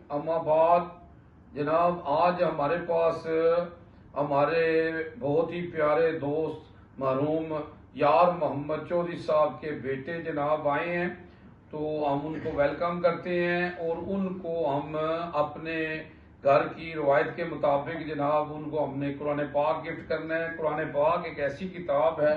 اما بعد جناب آج ہمارے پاس ہمارے بہت ہی پیارے دوست مرحوم یار محمد چودھری صاحب کے بیٹے جناب آئے ہیں، تو ہم ان کو ویلکم کرتے ہیں اور ان کو ہم اپنے گھر کی روایت کے مطابق جناب ان کو ہم نے قرآن پاک گفٹ کرنا ہے۔ قرآن پاک ایک ایسی کتاب ہے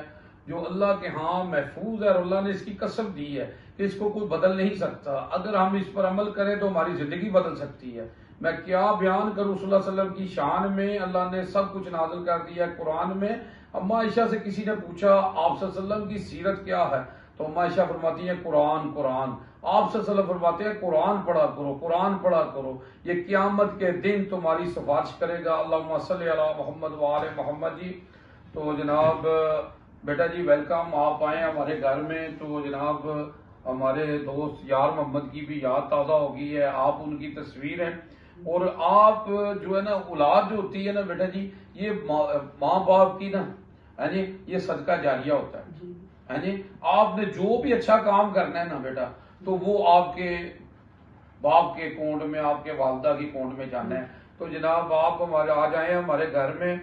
جو اللہ کے ہاں محفوظ ہے اور اللہ نے اس کی قسم دی ہے کہ اس کو کوئی بدل نہیں سکتا۔ اگر ہم اس پر عمل کریں تو ہماری زندگی بدل سکتی ہے۔ میں کیا بیان کروں صلی اللہ علیہ وسلم کی شان میں، اللہ نے سب کچھ نازل کر دیا ہے قرآن میں۔ اما عائشہ سے کسی نے پوچھا آپ صلی اللہ علیہ وسلم کی سیرت کیا ہے، تو اما عائشہ فرماتی ہیں قرآن قرآن۔ آپ صلی اللہ علیہ وسلم فرماتے ہیں قرآن پڑھا کرو، قرآن پڑھا کرو، یہ قیامت کے دن تمہاری سفارش کرے گا۔ اللہم صلی علی محمد وآل محمد جی۔ تو جناب بیٹا جی ویلکم، آپ آئے ہمارے گھر میں، تو جناب ہمارے دوست یار محمد کی بھی یاد تازہ ہو گئی ہے، آپ ان کی تصویر ہیں، اور آپ جو ہے نا اولاد جو ہوتی ہے نا بیٹا جی، یہ ماں باپ کی نا جی یہ صدقہ جاریہ ہوتا ہے جی۔ آپ نے جو بھی اچھا کام کرنا ہے نا بیٹا، تو وہ آپ کے باپ کے اکاؤنٹ میں، آپ کے والدہ کی اکاؤنٹ میں جانا ہے۔ تو جناب آپ ہمارے آ جائیں ہمارے گھر میں،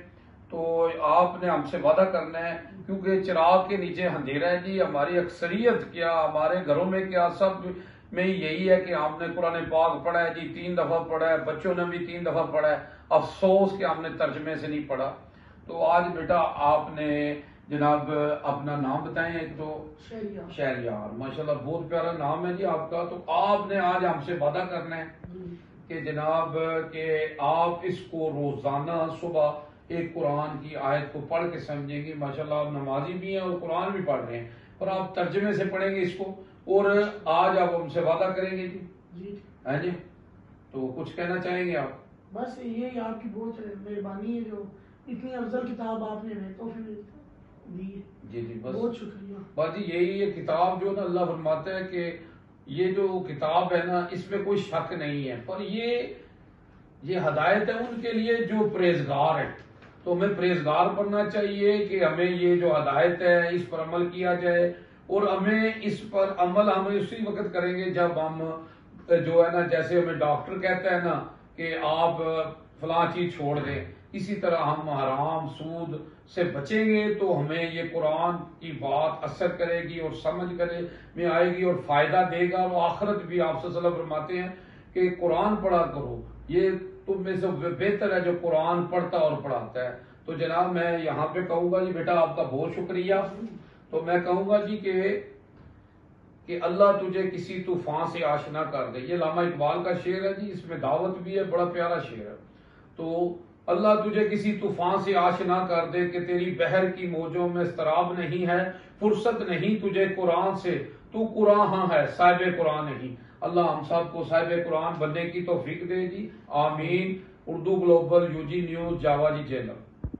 تو آپ نے ہم سے وعدہ کرنا ہے، کیونکہ چراغ کے نیچے اندھیرا ہے جی۔ ہماری اکثریت کیا، ہمارے گھروں میں کیا، سب میں یہی ہے کہ ہم نے قرآن پاک پڑھا ہے جی، 3 دفعہ پڑھا ہے، بچوں نے بھی 3 دفعہ پڑھا ہے، افسوس کہ ہم نے ترجمے سے نہیں پڑھا۔ تو آج بیٹا آپ نے جناب اپنا نام بتائیں، ایک تو شہریار، ماشاءاللہ بہت پیارا نام ہے جی آپ کا۔ تو آپ نے آج ہم سے وعدہ کرنا ہے کہ جناب کہ آپ اس کو روزانہ صبح ایک قرآن کی آیت کو پڑھ کے سمجھیں گے۔ ماشاءاللہ آپ نمازی بھی ہیں اور قرآن بھی پڑھ رہے ہیں، اور آپ ترجمے سے پڑھیں گے اس کو، اور آج آپ ہم سے وعدہ کریں گے جی ہے جی۔ تو کچھ کہنا چاہیں گے آپ؟ بس یہ آپ کی بہت مہربانی ہے جو اتنی افضل کتاب آپ نے ہمیں تحفے میں دی ہے۔ جی جی بس بہت شکریہ۔ بس جی یہی یہ کتاب جو نا اللہ فرماتا ہے کہ یہ جو کتاب ہے نا اس میں کوئی شک نہیں ہے، پر یہ ہدایت ہے ان کے لیے جو پرہیزگار ہیں۔ تو ہمیں پرہیزگار بننا چاہیے کہ ہمیں یہ جو ہدایت ہے اس پر عمل کیا جائے، اور ہمیں اس پر عمل ہم اسی وقت کریں گے جب ہم جو ہے نا، جیسے ہمیں ڈاکٹر کہتا ہے نا کہ آپ فلاں چیز چھوڑ دیں، اسی طرح ہم حرام سود سے بچیں گے تو ہمیں یہ قرآن کی بات اثر کرے گی اور سمجھ کرے میں آئے گی اور فائدہ دے گا، اور آخرت بھی آپ صلی اللہ علیہ وسلم فرماتے ہیں کہ قرآن پڑھا کرو، یہ تم میں سے بہتر ہے جو قرآن پڑھتا اور پڑھاتا ہے۔ تو جناب میں یہاں پہ کہوں گا جی بیٹا آپ کا بہت شکریہ۔ تو میں کہوں گا جی کہ اللہ تجھے کسی طوفان سے آشنا کر دے، یہ علامہ اقبال کا شعر ہے جی، اس میں دعوت بھی ہے، بڑا پیارا شعر ہے۔ تو اللہ تجھے کسی طوفان سے آشنا کر دے کہ تیری بحر کی موجوں میں اضطراب نہیں ہے، فرصت نہیں تجھے قرآن سے، تو قرآن ہاں ہے صاحب قرآن نہیں۔ اللہ ہم سب کو صاحب قرآن بننے کی توفیق دے جی، آمین۔ اردو گلوبل UG نیوز جاوا جی چینل۔